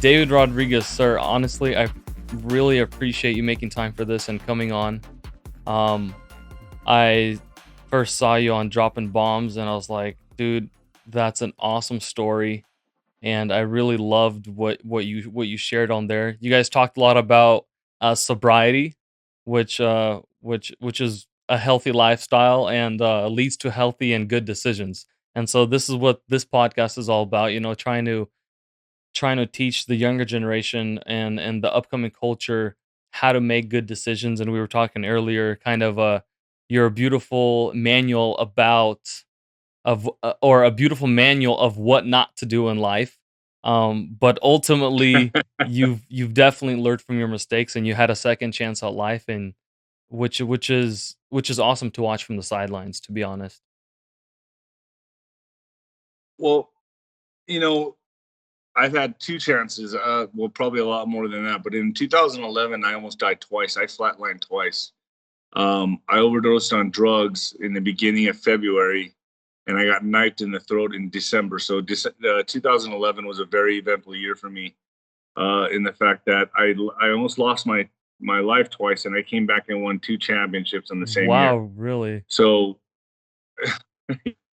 David Rodriguez, sir, honestly, I really appreciate you making time for this and coming on. Um, I first saw you on Dropping Bombs, and I was like, dude, that's an awesome story. And I really loved what you shared on there. You guys talked a lot about sobriety, which is a healthy lifestyle and leads to healthy and good decisions. And so this is what this podcast is all about. Trying to teach the younger generation and the upcoming culture how to make good decisions. And we were talking earlier, kind of you're a beautiful manual or a beautiful manual of what not to do in life. But ultimately, you've definitely learned from your mistakes, and you had a second chance at life, and which is awesome to watch from the sidelines, to be honest. Well, you know, I've had two chances. Well, probably a lot more than that. But in 2011, I almost died twice. I flatlined twice. I overdosed on drugs in the beginning of February, and I got knifed in the throat in December. So 2011 was a very eventful year for me. In the fact that I almost lost my life twice, and I came back and won two championships in the same year. Wow, really? So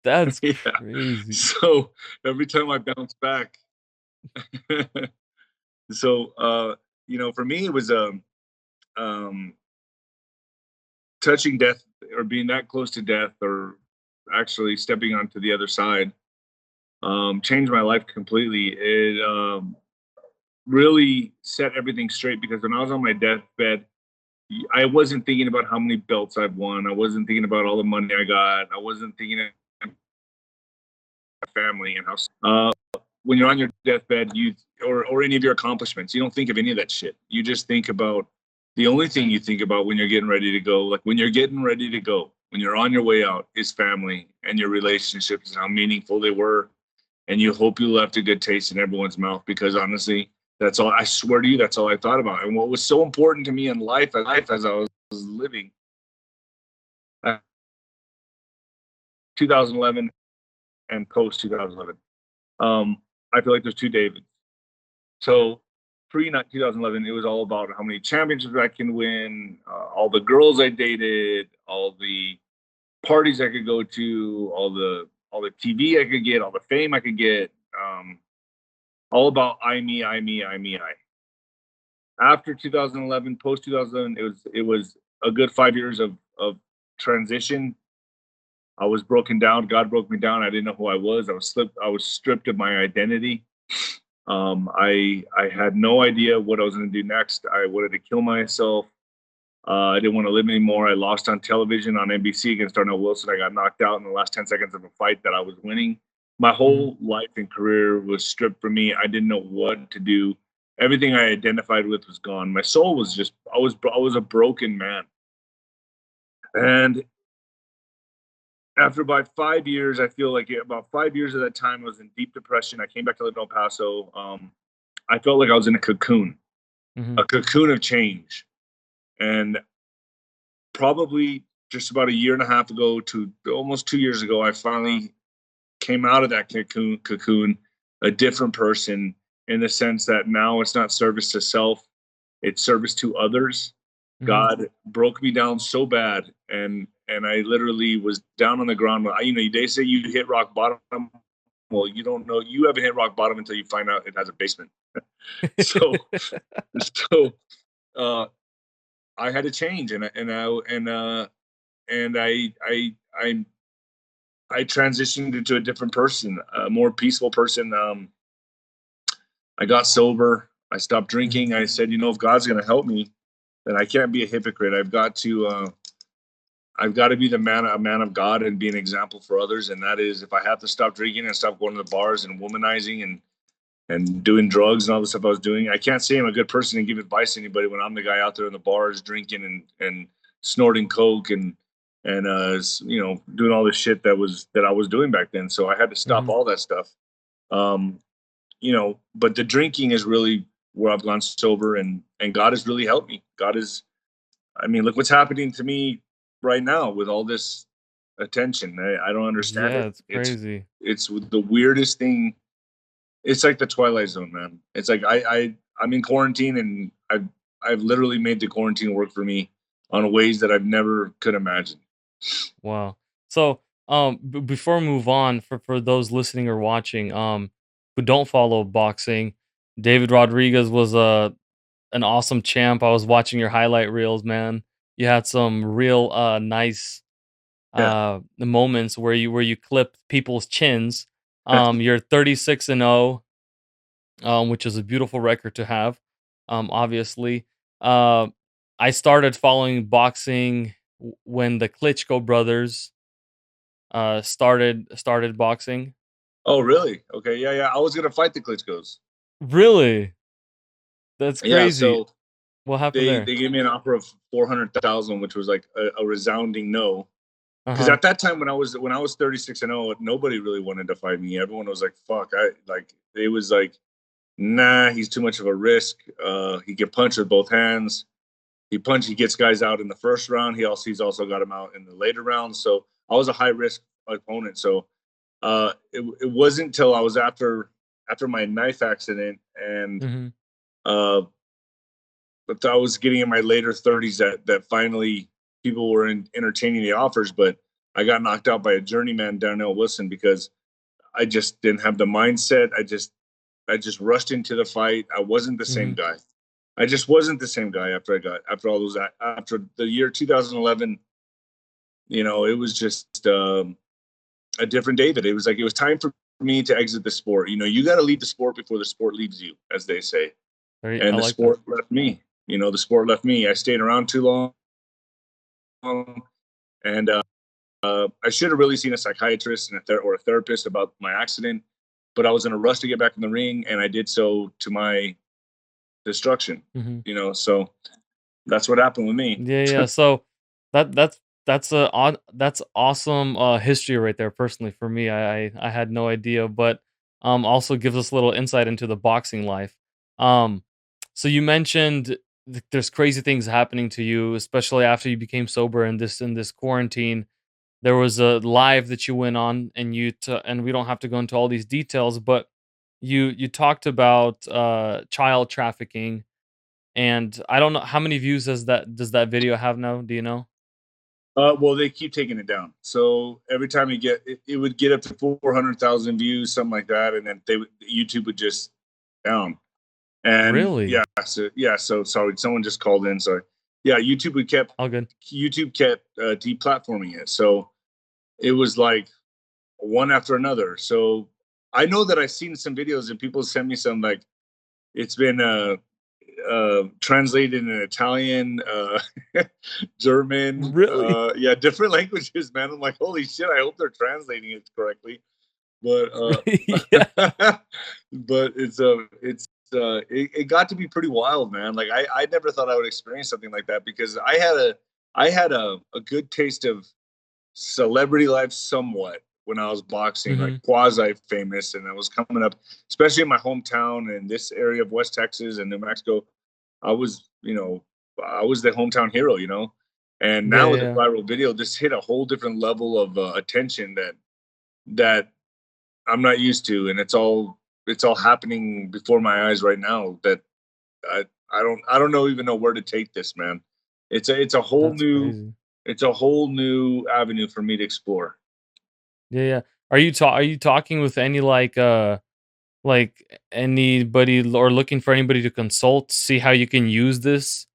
That's yeah, crazy. so every time I bounce back, so for me it was um, touching death or being that close to death or actually stepping onto the other side changed my life completely. It really set everything straight because when I was on my deathbed, I wasn't thinking about how many belts I've won. I wasn't thinking about all the money I got. I wasn't thinking of my family and how. When you're on your deathbed, or any of your accomplishments, you don't think of any of that shit. You just think about the only thing you think about when you're getting ready to go. Like when you're getting ready to go, when you're on your way out, is family and your relationships and how meaningful they were. And you hope you left a good taste in everyone's mouth because honestly, that's all. I swear to you, that's all I thought about. And what was so important to me in life as I was living, uh, 2011 and post 2011. I feel like there's two Davids. So pre 2011, it was all about how many championships I can win, all the girls I dated, all the parties I could go to, all the TV I could get, all the fame I could get. All about I me, I me, I me, I. After 2011, post 2011, it was a good 5 years of transition. I was broken down. God broke me down. I didn't know who I was. I was stripped of my identity. I had no idea what I was going to do next. I wanted to kill myself. I didn't want to live anymore. I lost on television on NBC against Darnell Wilson. I got knocked out in the last 10 seconds of a fight that I was winning. My Mhm. whole life and career was stripped from me. I didn't know what to do. Everything I identified with was gone. My soul was just I was a broken man. And after about 5 years, I feel like about 5 years of that time I was in deep depression. I came back to live in El Paso. I felt like I was in Mhm. a cocoon of change. And probably just about a year and a half ago to almost 2 years ago, I finally came out of that cocoon a different person in the sense that now it's not service to self, it's service to others. Mhm. God broke me down so bad, and I literally was down on the ground. They say you hit rock bottom. Well, you don't know. You haven't hit rock bottom until you find out it has a basement. So, so uh, I had to change, and I transitioned into a different person, a more peaceful person. I got sober. I stopped Mhm. drinking. I said, if God's going to help me, then I can't be a hypocrite. I've got to be a man of God, and be an example for others. And that is, if I have to stop drinking and stop going to the bars and womanizing and doing drugs and all the stuff I was doing, I can't say I'm a good person and give advice to anybody when I'm the guy out there in the bars drinking and snorting coke and doing all this shit that I was doing back then. So I had to stop Mhm. all that stuff. Um, but the drinking is really where I've gone sober, and God has really helped me. God is, I mean, look what's happening to me right now with all this attention. I don't understand Yeah, it. it's It's crazy. it's the weirdest thing. it's like the Twilight Zone, man. It's like I'm in quarantine, and I've literally made the quarantine work for me on ways that I've never could imagine. Wow. So, before we move on, for those listening or watching, who don't follow boxing, David Rodriguez was an awesome champ. I was watching your highlight reels, man. You had some real nice Yeah. moments where you clip people's chins. You're 36-0, which is a beautiful record to have. Obviously, uh, I started following boxing when the Klitschko brothers started boxing. Oh, really? Okay. Yeah, yeah. I was gonna fight the Klitschko's. Really? That's Yeah. crazy. So What happened they there? they gave me an offer of 400,000, which was like a resounding no. Because Uh-huh. at that time, when I was 36-0, nobody really wanted to fight me. Everyone was like, "Fuck!" I like it was like, "Nah, he's too much of a risk. He can punch with both hands. He gets guys out in the first round. He's also got him out in the later rounds. So I was a high risk opponent. So it wasn't until I was after my knife accident, and Mhm. uh, but I was getting in my later 30s that finally people were entertaining the offers. But I got knocked out by a journeyman, Darnell Wilson, because I just didn't have the mindset. I just rushed into the fight. I wasn't the same Mhm. guy. I just wasn't the same guy after all those after the year 2011. It was just a different David. It was like it was time for me to exit the sport. You got to leave the sport before the sport leaves you, as they say. Very I And the like that. sport left me. The sport left me. I stayed around too long, and I should have really seen a psychiatrist or a therapist about my accident. But I was in a rush to get back in the ring, and I did so to my destruction. Mhm. So that's what happened with me. Yeah, yeah. So that's awesome history right there. Personally, for me, I had no idea, but also gives us a little insight into the boxing life. Um, so you mentioned there's crazy things happening to you, especially after you became sober in this quarantine. There was a live that you went on, and and we don't have to go into all these details, but you talked about child trafficking, and I don't know how many views does that video have now? Do you know? Well, they keep taking it down. So every time it would get up to 400,000 views, something like that, and then YouTube would just down. And Really? yeah. So sorry, someone just called in. Sorry. Yeah, All good. YouTube kept deplatforming it. So it was like one after another. So I know that I've seen some videos and people send me some like it's been translated in Italian, German, Really? yeah, different languages, man. I'm like, holy shit! I hope they're translating it correctly. But Yeah. but it got to be pretty wild, man. Like I never thought I would experience something like that because I had a good taste of celebrity life somewhat when I was boxing, like Mhm. quasi famous, and I was coming up, especially in my hometown and this area of West Texas and New Mexico. I was, I was the hometown hero. And Yeah, now yeah, with the yeah. viral video, this hit a whole different level of attention that I'm not used to, and it's all happening before my eyes right now. That I don't know even know where to take this, man. It's a whole That's new crazy. it's a whole new avenue for me to explore. Yeah, yeah. Are you talking with any like anybody or looking for anybody to consult, see how you can use this?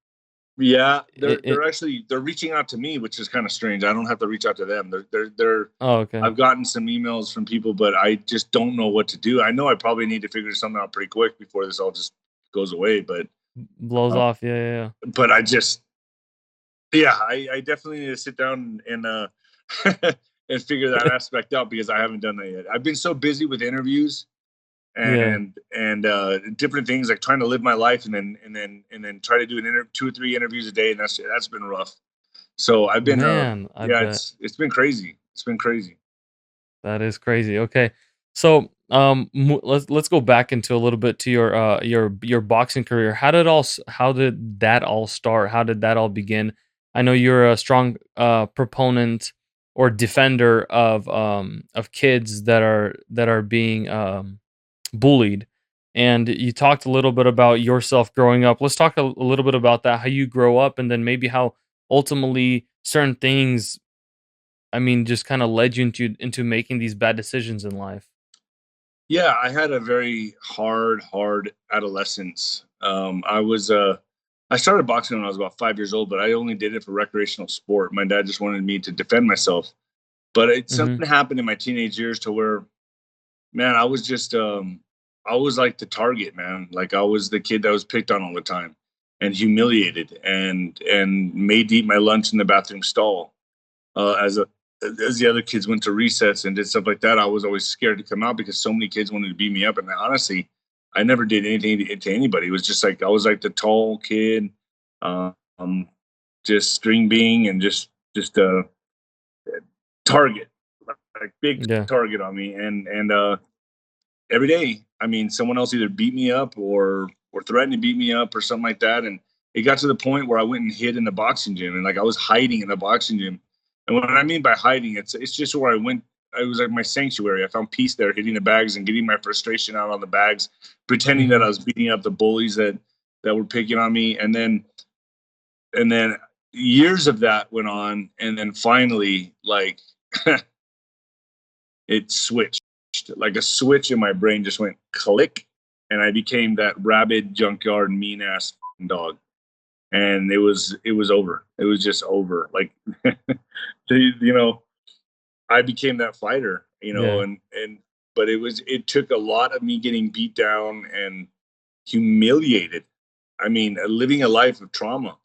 Yeah, they're It they're actually they're reaching out to me, which is kind of strange. I don't have to reach out to them. They're Oh, okay. I've gotten some emails from people, but I just don't know what to do. I know I probably need to figure something out pretty quick before this all just goes away. But Blows uh, off. Yeah, yeah, yeah. but I just yeah, I definitely need to sit down and and figure that aspect out because I haven't done that yet. I've been so busy with interviews Yeah. and different things like trying to live my life and then try to do 2 or 3 interviews a day, and that's been rough. So I've been Man, I yeah, bet. it's been crazy. It's been crazy. That is crazy. Okay. So, let's go back into a little bit to your boxing career. How did that all start? How did that all begin? I know you're a strong proponent or defender of kids that are being bullied. And you talked a little bit about yourself growing up. Let's talk a little bit about that, how you grow up, and then maybe how ultimately certain things, I mean, just kind of led you into making these bad decisions in life. Yeah, I had a very hard adolescence. I started boxing when I was about 5 years old, but I only did it for recreational sport. My dad just wanted me to defend myself. But Mhm. something happened in my teenage years to where, man, I was like the target, man. Like I was the kid that was picked on all the time and humiliated and made to eat my lunch in the bathroom stall. As the other kids went to recess and did stuff like that, I was always scared to come out because so many kids wanted to beat me up. And honestly, I never did anything to anybody. It was just like I was like the tall kid, um, just string being and just a target, like big Yeah. target on me. And every day, I mean, someone else either beat me up or threatened to beat me up or something like that. And it got to the point where I went and hid in the boxing gym, and like I was hiding in the boxing gym. And what I mean by hiding, it's just where I went. It was like my sanctuary. I found peace there, hitting the bags and getting my frustration out on the bags, pretending that Mhm. I was beating up the bullies that were picking on me. And then years of that went on, and then finally, like it switched. Like a switch in my brain just went click, and I became that rabid junkyard mean ass dog. And it was over. It was just over. Like you know, I became that fighter, Yeah. and but it took a lot of me getting beat down and humiliated. I mean, living a life of trauma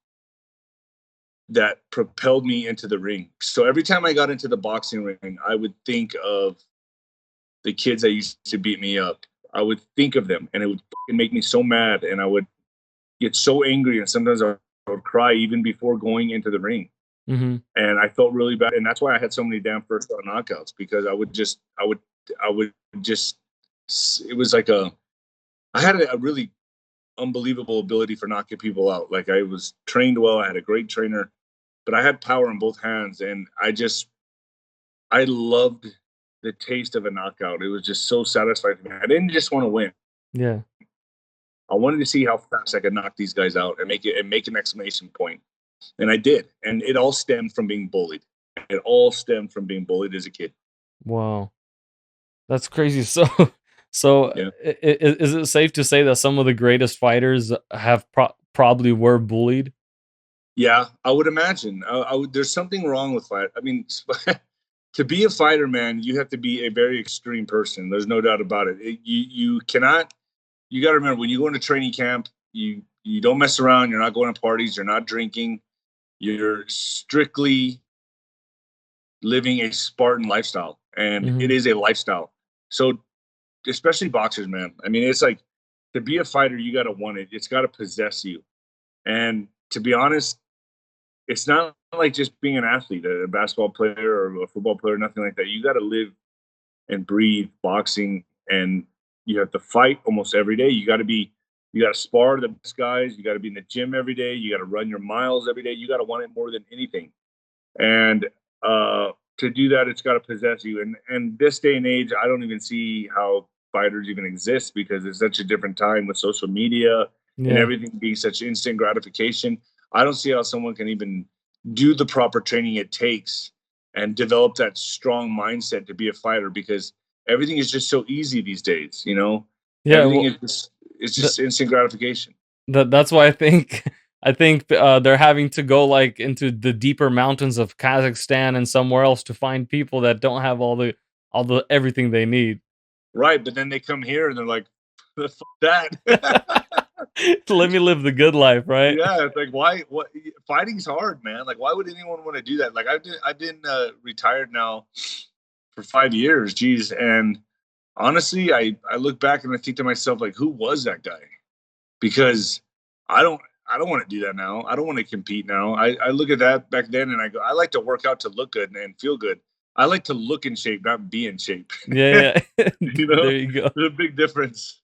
that propelled me into the ring. So every time I got into the boxing ring, I would think of the kids that used to beat me up. I would think of them, and it would make me so mad, and I would get so angry, and sometimes I would cry even before going into the ring. Mhm. And I felt really bad, and that's why I had so many damn first round knockouts because I would just. It was like I had a really unbelievable ability for knocking people out. Like I was trained well, I had a great trainer, but I had power in both hands, and I loved the taste of a knockout. It was just so satisfying to me. I didn't just want to win. Yeah. I wanted to see how fast I could knock these guys out and make an exclamation point. And I did. And it all stemmed from being bullied. It all stemmed from being bullied as a kid. Wow. That's crazy. So Yeah. is it safe to say that some of the greatest fighters have probably were bullied? Yeah, I would imagine. There's something wrong with fight. I mean, to be a fighter, man, you have to be a very extreme person. There's no doubt about it. You cannot. You got to remember when you go into training camp, you don't mess around. You're not going to parties. You're not drinking. You're strictly living a Spartan lifestyle, and it Mhm. is a lifestyle. So, especially boxers, man. I mean, it's like to be a fighter, you got to want it. It's got to possess you. And to be honest, it's not like just being an athlete, a basketball player or a football player, nothing like that. You got to live and breathe boxing, and you have to fight almost every day. You got to spar the best guys. You got to be in the gym every day. You got to run your miles every day. You got to want it more than anything. And to do that, it's got to possess you. And this day and age, I don't even see how fighters even exist because it's such a different time with social media and Yeah. everything being such instant gratification. I don't see how someone can even do the proper training it takes and develop that strong mindset to be a fighter because everything is just so easy these days. Yeah, Everything well, is just it's th just instant gratification. that's why I think they're having to go, like, into the deeper mountains of Kazakhstan and somewhere else to find people that don't have all the everything they need. Right, but then they come here and they're like, "The fuck that." Let me live the good life, right? Yeah, it's like why? What? Fighting's hard, man. Like, why would anyone want to do that? Like, I've been retired now for 5 years. Geez, and honestly, I look back and I think to myself, like, who was that guy? Because I don't I don't want to do that now. I don't want to compete now. I look at that back then and I go, I like to work out to look good and feel good. I like to look in shape, not be in shape. Yeah, yeah. you know, There you go. there's a big difference.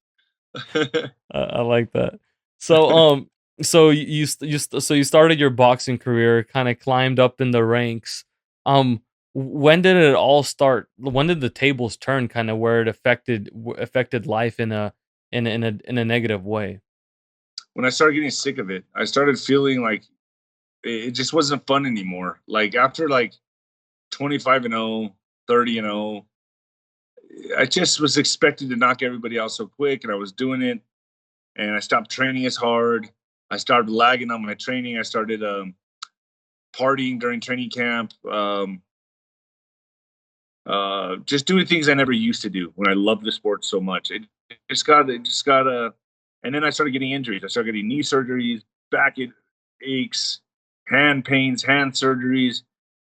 I like that. So, so you started your boxing career, kind of climbed up in the ranks. Um, when did it all start? When did the tables turn kinda where it affected life in a negative way? When I started getting sick of it, I started feeling like it just wasn't fun anymore. Like after like 25 and 0, 30 and 0, I just was expected to knock everybody out so quick, and I was doing it, and I stopped training as hard. I started lagging on my training. I started partying during training camp, just doing things I never used to do when I loved the sport so much. It just got and then I started getting injuries. I started getting knee surgeries, back aches, hand pains, hand surgeries,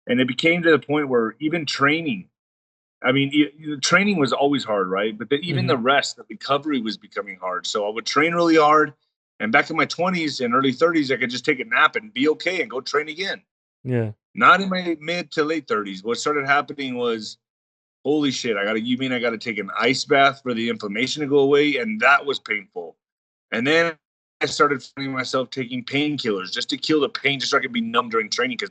and it became to the point where even training. I mean, training was always hard, right? But even Mhm. the rest, the recovery was becoming hard. So I would train really hard, and back in my 20s and early 30s, I could just take a nap and be okay and go train again. Yeah. Not in my mid to late 30s. What started happening was, holy shit, you mean I gotta take an ice bath for the inflammation to go away? And that was painful. And then I started finding myself taking painkillers just to kill the pain, just so I could be numb during training because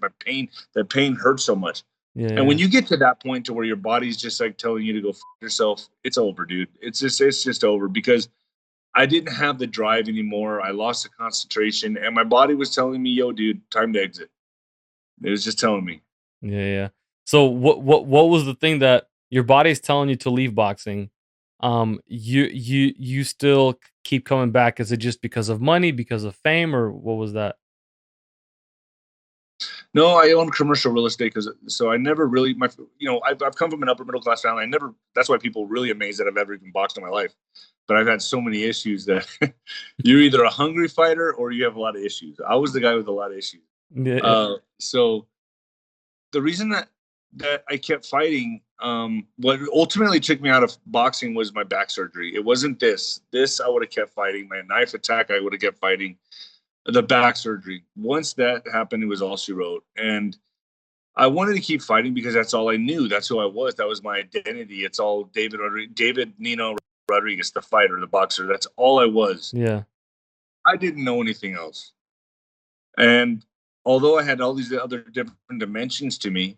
the pain hurt so much. Yeah, And when yeah. you get to that point to where your body's just like telling you to go yourself, it's over, dude. It's just over because I didn't have the drive anymore. I lost the concentration, and my body was telling me, "Yo, dude, time to exit." It was just telling me. Yeah, yeah. So what was the thing that your body's telling you to leave boxing? You still keep coming back? Is it just because of money, because of fame, or what was that? No, I own commercial real estate because so I never really I've come from an upper middle class family. I never That's why people really amazed that I've ever even boxed in my life. But I've had so many issues that you're either a hungry fighter or you have a lot of issues. I was the guy with a lot of issues. Yeah, So the reason that I kept fighting, what ultimately took me out of boxing was my back surgery. It wasn't this. This I would have kept fighting. My knife attack I would have kept fighting. The back surgery. Once that happened, it was all she wrote. And I wanted to keep fighting because that's all I knew. That's who I was. That was my identity. It's all David Nino Rodriguez, the fighter, the boxer. That's all I was. yeah, I didn't know anything else. And although I had all these other different dimensions to me,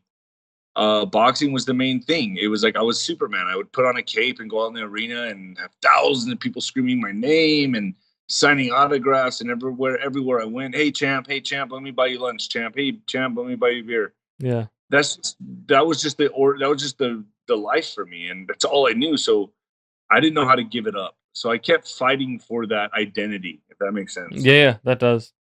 boxing was the main thing. It was like I was Superman. I would put on a cape and go out in the arena and have thousands of people screaming my name and signing autographs. And everywhere I went, hey champ, let me buy you lunch, champ. Hey champ, let me buy you beer. yeah. That's that was just the life for me, and that's all I knew. So I didn't know how to give it up. So I kept fighting for that identity, if that makes sense. Yeah, yeah, that does.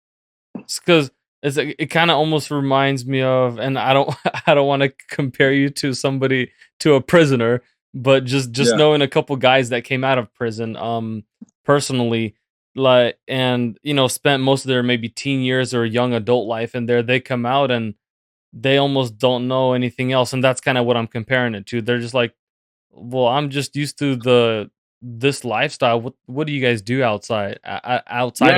It's 'cause it kinda almost reminds me of, and I don't I don't wanna compare you to somebody, to a prisoner, but just Yeah. knowing a couple guys that came out of prison, personally, like, and, spent most of their maybe teen years or young adult life in there, they come out and they almost don't know anything else, and that's kinda what I'm comparing it to. They're just like, "Well, I'm just used to this lifestyle. What do you guys do outside Yeah,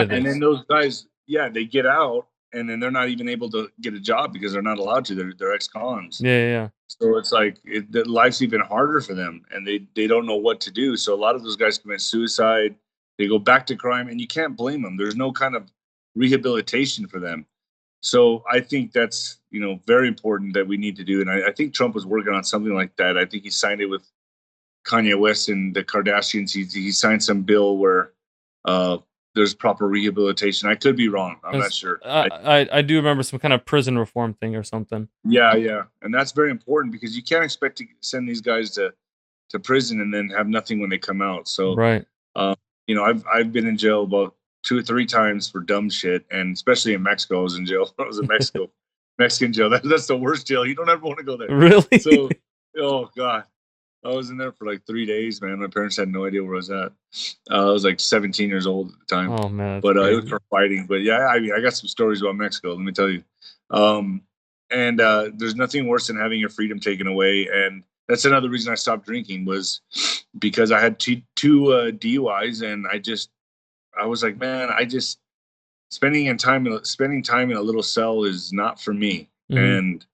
of and then this?" those guys, yeah, they get out and then they're not even able to get a job because they're not allowed to. They're ex-cons. Yeah, yeah, yeah. So it's like the life's even harder for them, and they don't know what to do. So a lot of those guys commit suicide. They go back to crime, and you can't blame them. There's no kind of rehabilitation for them. So I think that's very important that we need to do. And I think Trump was working on something like that. I think he signed it with Kanye West and the Kardashians. He signed some bill where uh, there's proper rehabilitation. I could be wrong. I'm not 'Cause sure. I do remember some kind of prison reform thing or something. Yeah, yeah, and that's very important because you can't expect to send these guys to prison and then have nothing when they come out. So, Right. um, I've been in jail about 2 or 3 times for dumb shit, and especially in Mexico, I was in jail. I was in Mexico, Mexican jail. That's the worst jail. You don't ever want to go there. Really? So, oh god, I was in there for like 3 days, man. My parents had no idea where I was at. I was like 17 years old at the time, Oh, man, that's but it was crazy. for fighting. But yeah, I mean, I got some stories about Mexico. Let me tell you. Um, and there's nothing worse than having your freedom taken away. And that's another reason I stopped drinking was because I had two DUIs, and I was like, man, I just spending time in a little cell is not for me. Mhm. And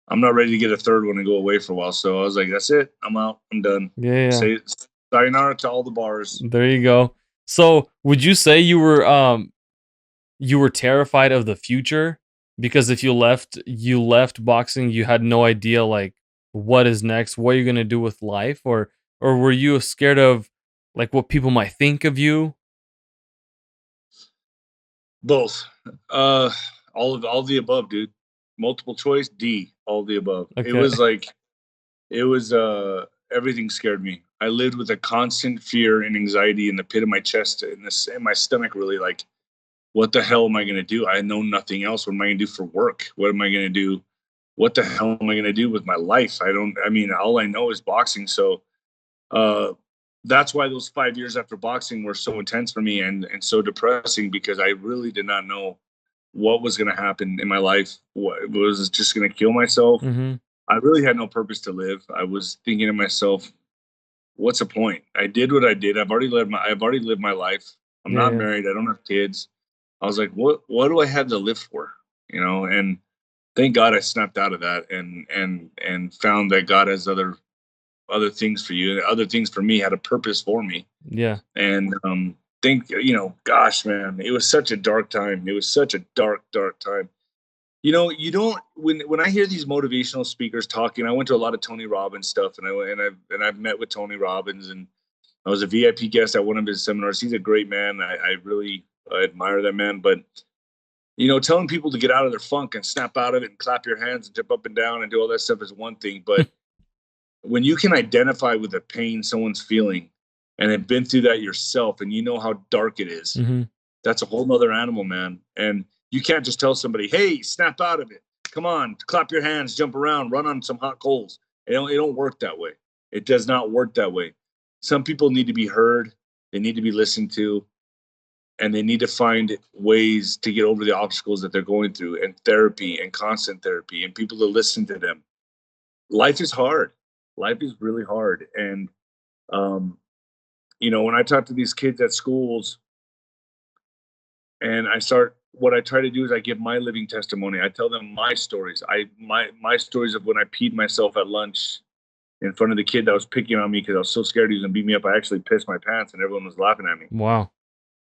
I'm not ready to get a third one and go away for a while. So I was like, that's it. I'm out. I'm done. Yeah, yeah. Say sayonara to all the bars. There you go. So, would you say you were terrified of the future? Because if you left boxing, you had no idea, like, what is next, what you're gonna do with life, or were you scared of, like, what people might think of you? Both. Uh, all of the above, dude. Multiple choice, D, all of the above. It Okay. was like it was everything scared me. I lived with a constant fear and anxiety in the pit of my chest and this in my stomach really like what the hell am I gonna do? I know nothing else. What am I gonna do for work? What am I gonna do? What the hell am I gonna do with my life? I mean, all I know is boxing. So uh that's why those 5 years after boxing were so intense for me and so depressing because I really did not know what was going to happen in my life. What was just going to kill myself? Mhm. I really had no purpose to live. I was thinking to myself, what's the point? I did what I did. I've already lived my life. I'm Yeah, not yeah. married. I don't have kids. I was like, what do I have to live for? You know, and thank God I snapped out of that and found that God has other things for you and other things for me had a purpose for me. Yeah. And think, gosh, man, it was such a dark time. It was such a dark time. You don't when I hear these motivational speakers talking. I went to a lot of Tony Robbins stuff, and I've met with Tony Robbins, and I was a VIP guest at one of his seminars. He's a great man. I really admire that man. But telling people to get out of their funk and snap out of it and clap your hands and jump up and down and do all that stuff is one thing. But when you can identify with the pain someone's feeling and have been through that yourself, and you know how dark it is, Mhm. that's a whole nother animal, man. And you can't just tell somebody, hey, snap out of it. Come on, clap your hands, jump around, run on some hot coals. It don't work that way. It does not work that way. Some people need to be heard, they need to be listened to, and they need to find ways to get over the obstacles that they're going through, and therapy and constant therapy and people to listen to them. Life is hard. Life is really hard. And um, when I talk to these kids at schools, and what I try to do is I give my living testimony. I tell them my stories. My stories of when I peed myself at lunch in front of the kid that was picking on me because I was so scared he was gonna beat me up. I actually pissed my pants and everyone was laughing at me. Wow.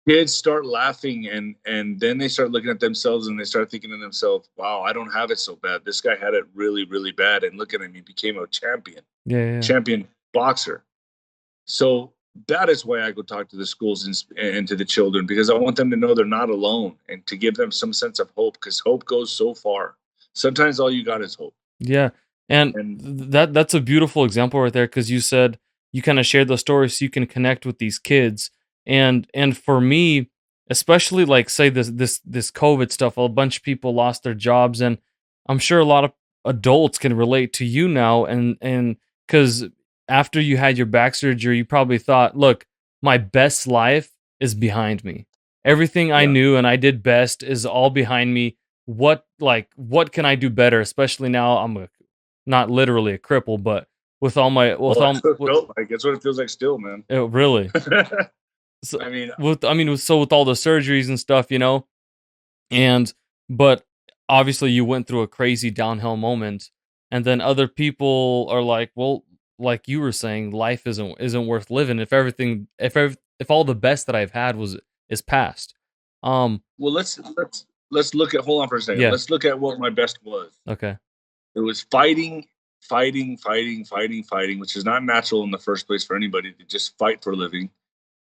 Kids start laughing and then they start looking at themselves and they start thinking to themselves, wow, I don't have it so bad. This guy had it really, really bad. And looking at me, became a Yeah, yeah, yeah. champion boxer. So that is why I go talk to the schools and to the children, because I want them to know they're not alone and to give them some sense of hope, because hope goes so far. Sometimes all you got is hope. Yeah, and And that's a beautiful example right there because you said you kinda shared those stories so you can connect with these kids, and for me, especially, like, say this COVID stuff, a bunch of people lost their jobs, and I'm sure a lot of adults can relate to you now, and because after you had your back surgery, you probably thought, "Look, my best life is behind me. Everything I yeah, knew and I did best is all behind me. What can I do better, especially now I'm not literally a cripple, but well, with that's all what it with felt like. That's what it feels like still, man. really. So, I mean, with all the surgeries and stuff, and but obviously you went through a crazy downhill moment, and then other people are like, well, like you were saying, life isn't worth living if if all the best that I've had was is past. well, let's look at. Hold on for a second. Yeah. Let's look at what my best was. Okay. It was fighting, which is not natural in the first place for anybody to just fight for a living.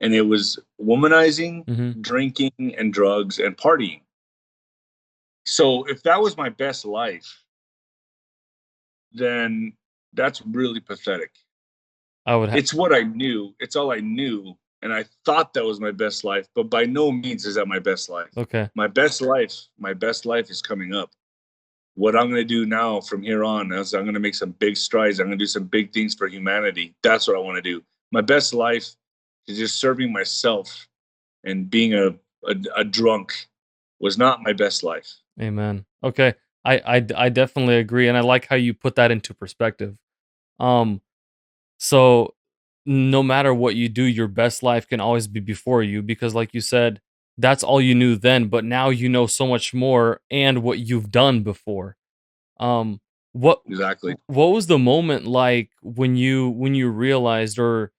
And it was womanizing, Mhm. drinking, and drugs and partying. So if that was my best life, then that's really pathetic. I would ha It's what I knew. It's all I knew. And I thought that was my best life, but by no means is that my best life. okay. My best life is coming up. What I'm going to do now from here on is I'm going to make some big strides. I'm going to do some big things for humanity. That's what I want to do. My best life is just serving myself and being a drunk was not my best life. Amen. Okay. I definitely agree, and I like how you put that into perspective. Um, so no matter what you do, your best life can always be before you because, like you said, that's all you knew then, but now you know so much more and what you've done before. Um, what Exactly. what was the moment like when you realized, or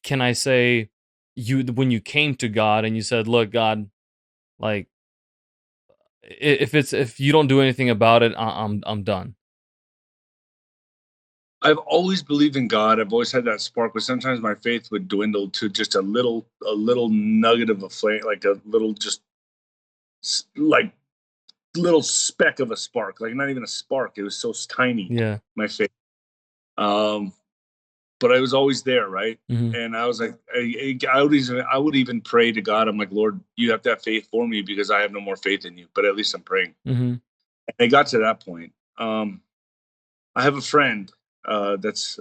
can I say, when you came to God and you said, "Look, God, like." If you don't do anything about it, I'm done. I've always believed in God. I've always had that spark, but sometimes my faith would dwindle to just a little nugget of a flame, like a little, just like little speck of a spark, like not even a spark. It was so tiny, Yeah. my faith. Um, but I was always there, right? Mhm. And I was like, I would even pray to God. I'm like, Lord, you have to have faith for me because I have no more faith in you. But at least I'm praying. Mhm. And it got to that point. I have a friend that's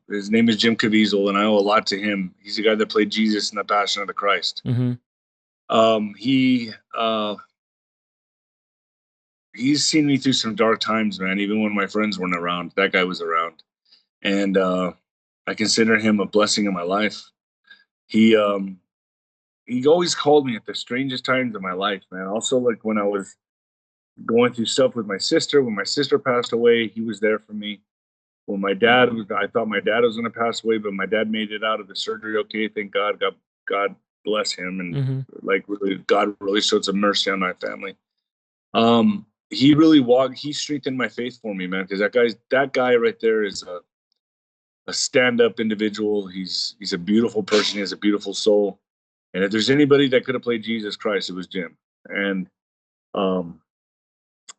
his name is Jim Caviezel, and I owe a lot to him. He's the guy that played Jesus in The Passion of the Christ. Mhm. He's seen me through some dark times, man. Even when my friends weren't around, that guy was around, and I consider him a blessing in my life. He he always called me at the strangest times of my life, man. Also, like when I was going through stuff with my sister, when my sister passed away, he was there for me. When I thought my dad was going to pass away, but my dad made it out of the surgery okay. Thank God. God bless him, and Mhm. like really, God really showed some mercy on my family. He really walked. He strengthened my faith for me, man. Because that guy right there is a stand up individual. He's a beautiful person. He has a beautiful soul. And if there's anybody that could have played Jesus Christ, it was Jim. And um,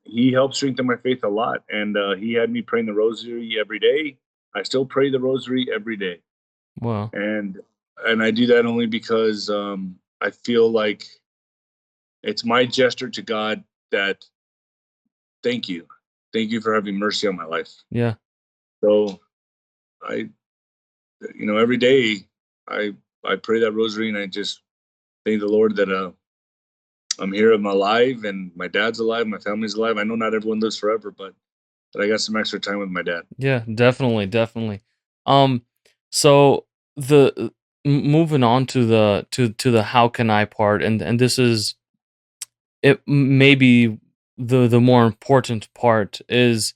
he helped strengthen my faith a lot. And he had me praying the rosary every day. I still pray the rosary every day, Wow. and I do that only because I feel like it's my gesture to God that thank you for having mercy on my life. Yeah. So I, every day I I pray that rosary and I just thank the Lord that I'm here, I'm alive, and my dad's alive, my family's alive. I know not everyone lives forever, but I got some extra time with my dad. Yeah, definitely, definitely. Um, so moving on to the how can I part, and this is it. Maybe the more important part is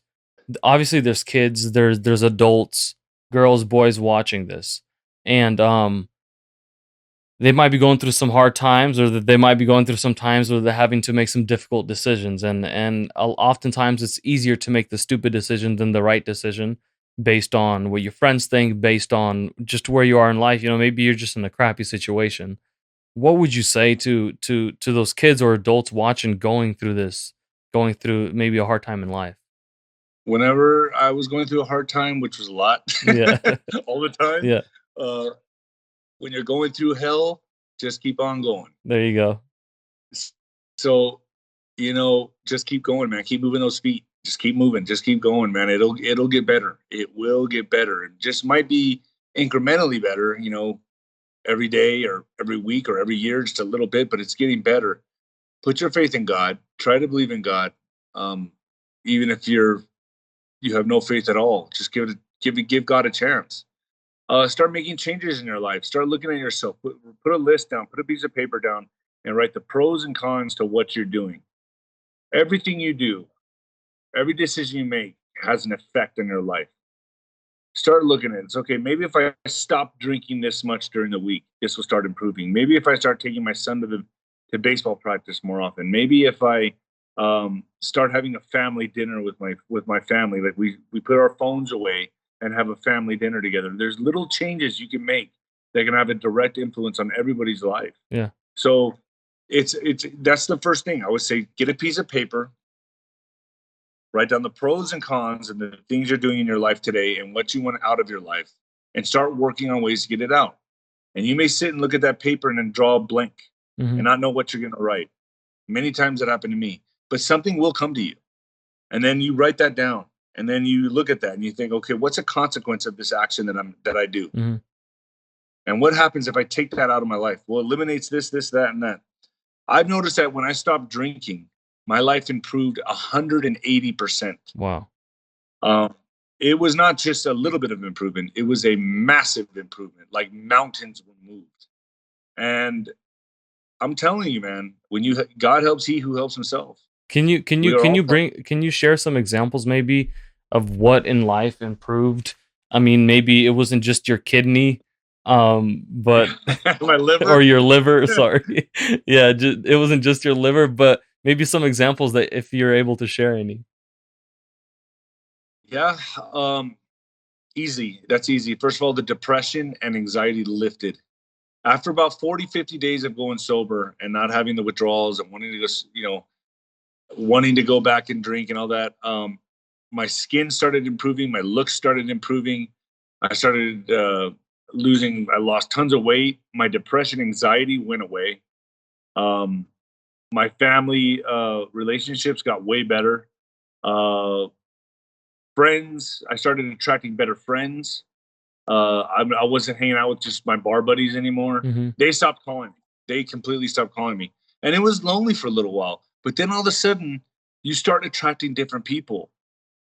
obviously there's kids, there's adults, girls, boys watching this, and they might be going through some hard times, or that they might be going through some times where they're having to make some difficult decisions, and oftentimes it's easier to make the stupid decision than the right decision based on what your friends think, based on just where you are in life. Maybe you're just in a crappy situation. What would you say to those kids or adults watching, going through maybe a hard time in life? Whenever I was going through a hard time, which was a lot, Yeah. all the time, Yeah. uh, when you're going through hell, just keep on going. There you go. So, just keep going, man. Keep moving those feet. Just keep moving. Just keep going, man. It'll get better. It will get better. It just might be incrementally better, every day or every week or every year, just a little bit, but it's getting better. Put your faith in God. Try to believe in God. Um, Even if you have no faith at all, just give God a chance. Start making changes in your life. Start looking at yourself. Put a list down. Put a piece of paper down, and write the pros and cons to what you're doing. Everything you do, every decision you make has an effect on your life. Start looking at it. It's okay. Maybe if I stop drinking this much during the week, this will start improving. Maybe if I start taking my son to baseball practice more often. Maybe if I start having a family dinner with my family, like we put our phones away and have a family dinner together. There's little changes you can make that can have a direct influence on everybody's life. Yeah. So it's that's the first thing I would say. Get a piece of paper, write down the pros and cons and the things you're doing in your life today and what you want out of your life, and start working on ways to get it out. And you may sit and look at that paper and then draw a blank and Mhm. not know what you're going to write. Many times that happened to me, but something will come to you. And then you write that down. And then you look at that and you think, okay, what's a consequence of this action that I do? Mhm. And what happens if I take that out of my life? Well, it eliminates this, this, that, and that. I've noticed that when I stopped drinking, my life improved 180%. Wow. Um, it was not just a little bit of improvement; it was a massive improvement. Like mountains were moved. And I'm telling you, man, when God helps he who helps himself. Can you can We you are can all you part. bring can you share some examples maybe of what in life improved? I mean, maybe it wasn't just your kidney, but My or liver. your liver, sorry. Yeah, it wasn't just your liver, but Maybe some examples that if you're able to share any. Yeah, easy. That's easy. First of all, the depression and anxiety lifted. After about 40, 50 days of going sober and not having the withdrawals and wanting to go, wanting to go back and drink and all that, my skin started improving. My looks started improving. I started I lost tons of weight. My depression, anxiety went away. Um, my family relationships got way better. Uh, Friends, I started attracting better friends. I wasn't hanging out with just my bar buddies anymore. Mhm. They stopped calling me. They completely stopped calling me. And it was lonely for a little while. But then all of a sudden, you start attracting different people.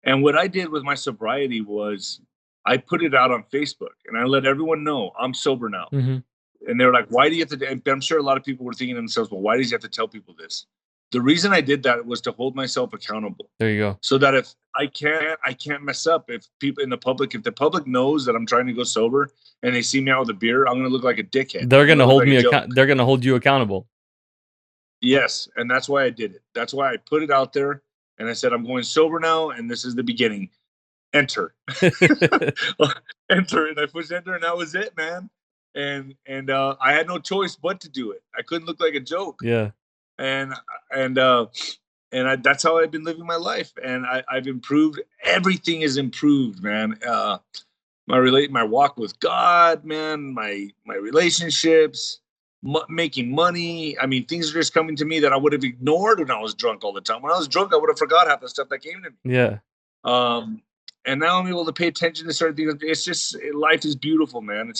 And what I did with my sobriety was I put it out on Facebook and I let everyone know I'm sober now. Mhm. And they were like, why do you have to? I'm sure a lot of people were thinking to themselves, well, why does he have to tell people this? The reason I did that was to hold myself accountable There you go. so that if I can't mess up. If people in the public, if the public knows that I'm trying to go sober and they see me out with a beer, I'm going to look like a dickhead. They're I'm going gonna to look hold like a me joke. they're gonna hold you accountable. Yes. And that's why I did it. That's why I put it out there. And I said, I'm going sober now. And this is the beginning. Enter. Enter. And I pushed enter and that was it, man. And I had no choice but to do it. I couldn't look like a joke. Yeah. And and uh that's how I've been living my life. And I've improved. Everything is improved, man. My walk with God, man. My relationships, making money. I mean, things are just coming to me that I would have ignored when I was drunk all the time. When I was drunk, I would have forgot half the stuff that came to me. Yeah. Um, and now I'm able to pay attention to certain things. It's just life is beautiful, man.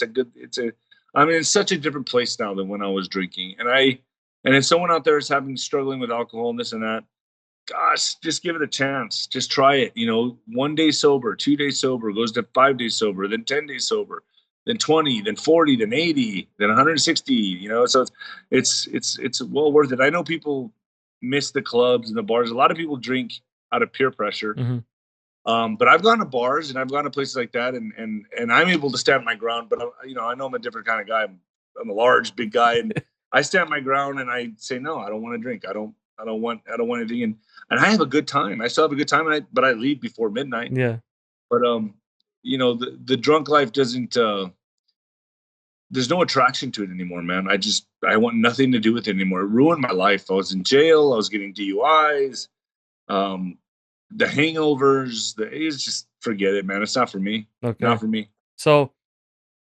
I'm in such a different place now than when I was drinking. And if someone out there is struggling with alcohol and this and that, gosh, just give it a chance. Just try it. 1 day sober, 2 days sober, goes to 5 days sober, then 10 days sober, then 20, then 40, then 80, then 160. So it's well worth it. I know people miss the clubs and the bars. A lot of people drink out of peer pressure. Mhm. But I've gone to bars and I've gone to places like that, and I'm able to stand my ground. But I know I'm a different kind of guy. I'm a large, big guy, and I stand my ground and I say no. I don't want to drink. I don't want anything. And I have a good time. I still have a good time, but I leave before midnight. Yeah. But the drunk life doesn't. There's no attraction to it anymore, man. I want nothing to do with it anymore. It ruined my life. I was in jail. I was getting DUIs. Um, the hangovers, it's just forget it, man. It's not for me. Not Okay. for me. So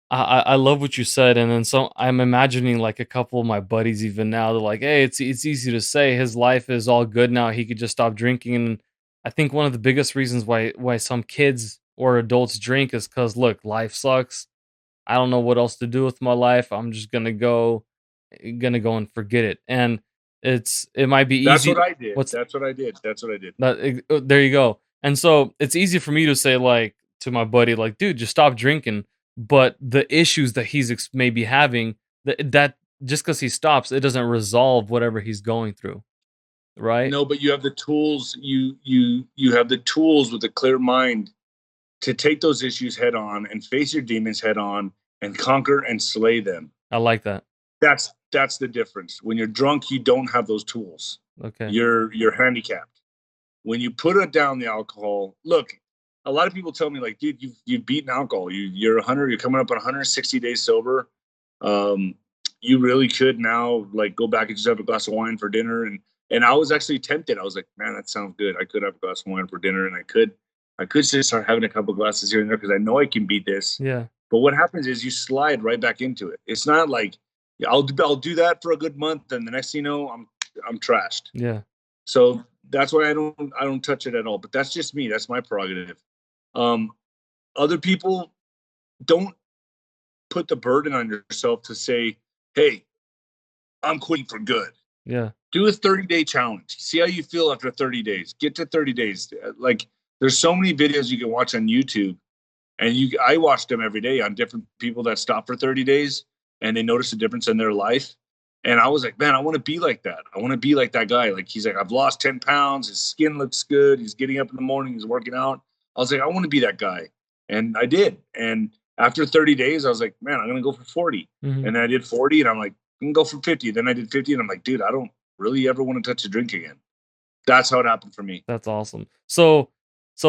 I love what you said, and then so I'm imagining like a couple of my buddies even now. They're like, "Hey, it's easy to say his life is all good now. He could just stop drinking." And I think one of the biggest reasons why some kids or adults drink is because look, life sucks. I don't know what else to do with my life. I'm just gonna go and forget it. And it might be That's what easy. I did. What's That's what I did. That's what I did. there you go. And so it's easy for me to say like to my buddy, like, dude, just stop drinking. But the issues that he's maybe having, that just because he stops, it doesn't resolve whatever he's going through, right? No, but you have the tools. You have the tools with a clear mind to take those issues head on and face your demons head on and conquer and slay them. I like that. That's the difference. When you're drunk, you don't have those tools. Okay. You're handicapped. When you put it down the alcohol, look, a lot of people tell me like, dude, you've beaten alcohol. You're 100. You're coming up on 160 days sober. Um, you really could now like go back and just have a glass of wine for dinner. And I was actually tempted. I was like, man, that sounds good. I could have a glass of wine for dinner, and I could just start having a couple of glasses here and there because I know I can beat this. Yeah. But what happens is you slide right back into it. It's not like, yeah, I'll do that for a good month, and the next thing you know, I'm trashed. Yeah. So that's why I don't touch it at all. But that's just me. That's my prerogative. Um, Other people don't put the burden on yourself to say, "Hey, I'm quitting for good." Yeah. Do a 30-day challenge. See how you feel after 30 days. Get to 30 days. Like there's so many videos you can watch on YouTube, and I watch them every day on different people that stop for 30 days and they notice a difference in their life. And I was like, man, I want to be like that. I want to be like that guy. Like he's like, I've lost 10 pounds. His skin looks good. He's getting up in the morning. He's working out. I was like, I want to be that guy. And I did. And after 30 days, I was like, man, I'm going to go for 40. Hmm. And then I did 40 and I'm like, I'm going to go for 50. Then I did 50 and I'm like, dude, really ever want to touch a drink again. That's how it happened for me. That's awesome. So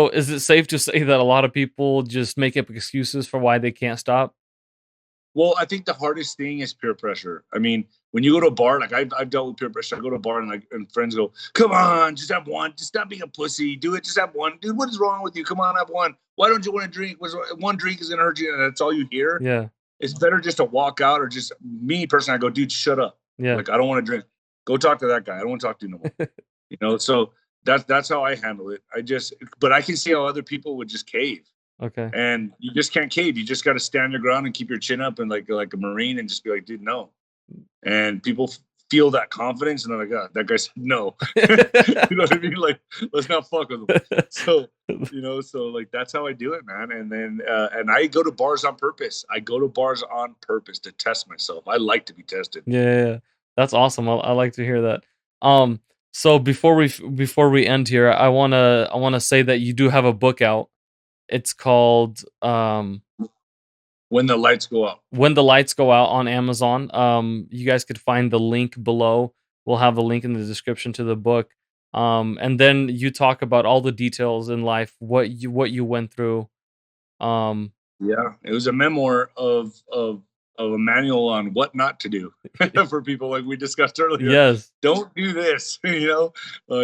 is it safe to say that a lot of people just make up excuses for why they can't stop? Well, I think the hardest thing is peer pressure. I mean, when you go to a bar, like I've dealt with peer pressure. I go to a bar and like and friends go, "Come on, just have one. Just stop being a pussy. Do it. Just have one, dude. What is wrong with you? Come on, have one. Why don't you want to drink? One drink is gonna hurt you, and that's all you hear. Yeah. It's better just to walk out or just me personally. I go, dude, shut up. Yeah. Like I don't want to drink. Go talk to that guy. I don't want to talk to you no more. So that's how I handle it. But I can see how other people would just cave. Okay. And you just can't cave. You just got to stand your ground and keep your chin up and like a Marine and just be like, dude, no. And people feel that confidence and they're like, oh, that guy said no. You know what I mean? Like, let's not fuck with him. So, so like that's how I do it, man. And then and I go to bars on purpose. I go to bars on purpose to test myself. I like to be tested. Yeah, yeah, yeah. That's awesome. I like to hear that. Um, so before we end here, I wanna say that you do have a book out. It's called When the lights go out. When the Lights Go Out on Amazon. You guys could find the link below. We'll have a link in the description to the book. And then you talk about all the details in life, what you went through. Um, Yeah, it was a memoir of a manual on what not to do for people, like we discussed earlier. yes, Don't do this.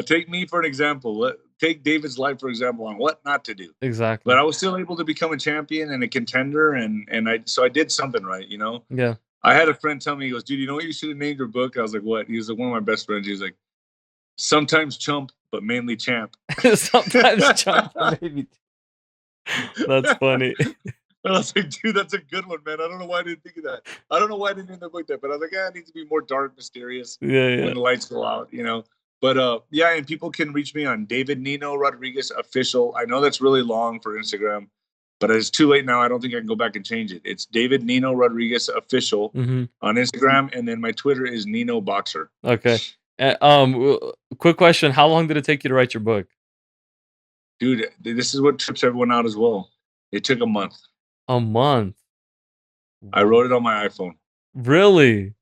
Take me for an example. Take David's life for example on what not to do. But exactly. I was still able to become a champion and a contender, and I did something right. Yeah. I had a friend tell me, he goes, "Dude, you know what you should have named your book?" I was like, "What?" He was like, one of my best friends. He was like, "Sometimes chump, but mainly champ." Sometimes jump maybe. That's funny. And I was like, dude, that's a good one, man. I don't know why I didn't think of that. I don't know why I didn't name the book that, but I was like, it needs to be more dark, mysterious Yeah, when yeah. the lights go out. But yeah, and people can reach me on David Nino Rodriguez official. I know that's really long for Instagram, but it's too late now. I don't think I can go back and change it. It's David Nino Rodriguez official Mhm. on Instagram, and then my Twitter is Nino Boxer. Okay. Quick question, how long did it take you to write your book? Dude, this is what trips everyone out as well. It took a month. A month. I Wow. wrote it on my iPhone. Really?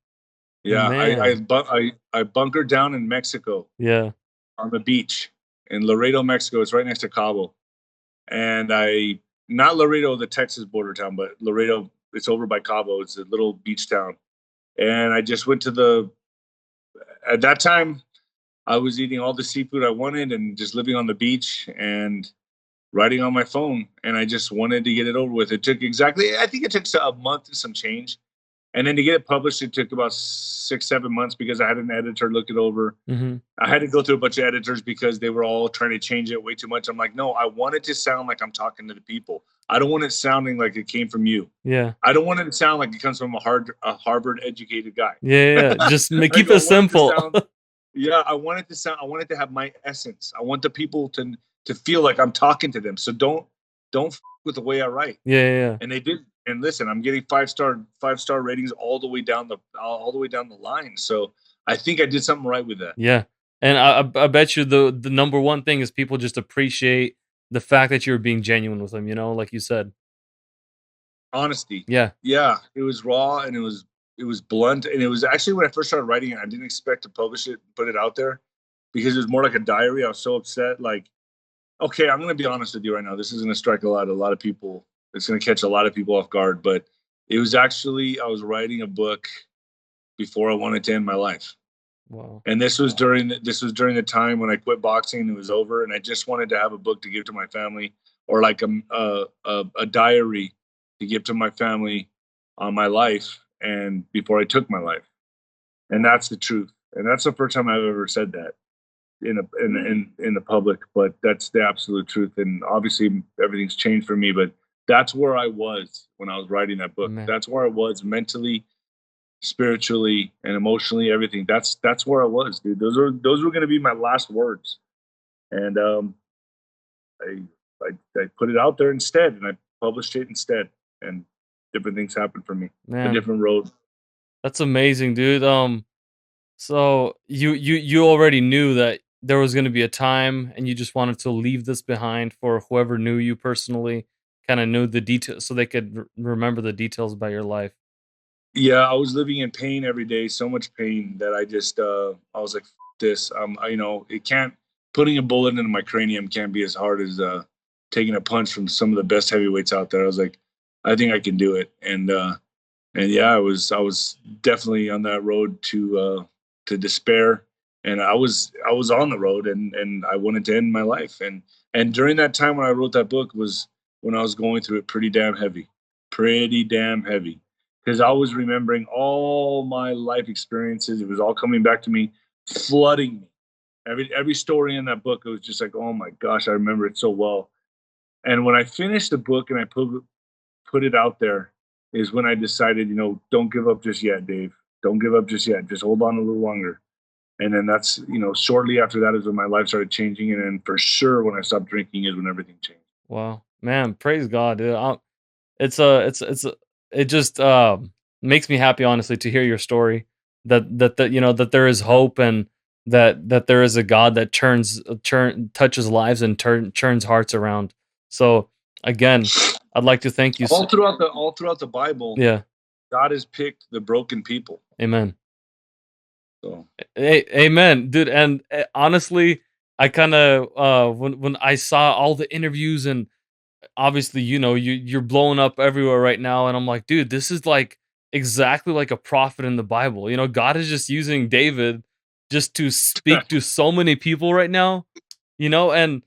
Yeah, Man. I bunkered down in Mexico Yeah. on the beach in Laredo, Mexico. It's right next to Cabo. And not Laredo, the Texas border town, but Laredo, it's over by Cabo. It's a little beach town. And I just went at that time, I was eating all the seafood I wanted and just living on the beach and writing on my phone. And I just wanted to get it over with. I think it took a month and some change. And then to get it published, it took about 6, 7 months because I had an editor look it over. Mhm. I had to go through a bunch of editors because they were all trying to change it way too much. I'm like, no, I want it to sound like I'm talking to the people. I don't want it sounding like it came from you. Yeah. I don't want it to sound like it comes from a Harvard educated guy. Yeah, yeah, yeah. Just ma I keep go, it I want it to simple. sound, yeah, I want it to have my essence. I want the people to feel like I'm talking to them. So don't with the way I write. Yeah, yeah, yeah. And they did. And listen, I'm getting five star ratings all the way down the line. So I think I did something right with that. Yeah. And I bet you the number one thing is people just appreciate the fact that you're being genuine with them, like you said. Honesty. Yeah. Yeah, it was raw and it was blunt, and it was actually when I first started writing it, I didn't expect to publish it, put it out there because it was more like a diary. I was so upset. Like, okay, I'm gonna be honest with you right now. This is gonna strike a lot of people. It's gonna catch a lot of people off guard, but it was actually I was writing a book before I wanted to end my life. Wow. And this was during the time when I quit boxing and it was over, and I just wanted to have a book to give to my family, or like a diary to give to my family on my life and before I took my life. And that's the truth. And that's the first time I've ever said that in the public. But that's the absolute truth. And obviously everything's changed for me. But that's where I was when I was writing that book. Man. That's where I was mentally, spiritually, and emotionally. Everything. That's where I was, dude. Those were going to be my last words. And I, I put it out there instead, and I published it instead, and different things happened for me. A Man, different road. that's amazing, dude. So you already knew that there was gonna be a time and you just wanted to leave this behind for whoever knew you personally, kinda knew the details so they could remember the details about your life. Yeah, I was living in pain every day, so much pain that I just I was like, this. It can't putting a bullet into my cranium can't be as hard as taking a punch from some of the best heavyweights out there. I was like, I think I can do it. And yeah, I was definitely on that road to despair. And I was on the road, and I wanted to end my life. And during that time when I wrote that book was when I was going through it pretty damn heavy, because I was remembering all my life experiences. It was all coming back to me, flooding me. Every story in that book, it was just like, oh my gosh, I remember it so well. And when I finished the book and I put it out there, is when I decided, don't give up just yet, Dave. Don't give up just yet. Just hold on a little longer. And then that's, shortly after that is when my life started changing. And then for sure, when I stopped drinking is when everything changed. Wow, man, praise God, dude. It just makes me happy, honestly, to hear your story. That there is hope, and that there is a God that touches lives and turns hearts around. So again, I'd like to thank you. All throughout the Bible, Yeah, God has picked the broken people. amen. So Amen, dude. And honestly, I kind of when I saw all the interviews, and obviously, you're blowing up everywhere right now, and I'm like, dude, this is like exactly like a prophet in the Bible. God is just using David just to speak to so many people right now. And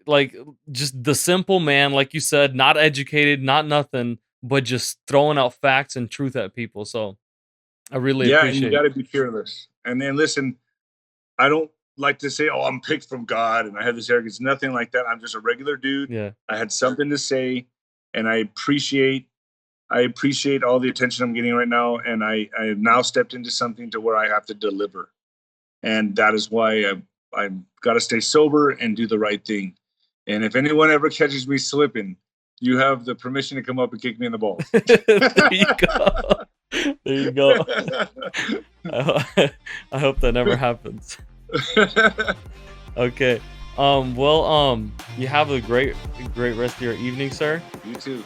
like, just the simple man, like you said, not educated, not nothing, but just throwing out facts and truth at people. So I really yeah, and you appreciate got it. to be fearless. And then listen, I don't like to say, "Oh, I'm picked from God and I have this arrogance." Nothing like that. I'm just a regular dude. Yeah. I had something to say, and I appreciate all the attention I'm getting right now, and I have now stepped into something to where I have to deliver, and that is why I've got to stay sober and do the right thing. And if anyone ever catches me slipping, you have the permission to come up and kick me in the balls. There you go. There you go. I hope that never happens. Okay. Well, you have a great rest of your evening, sir. You too.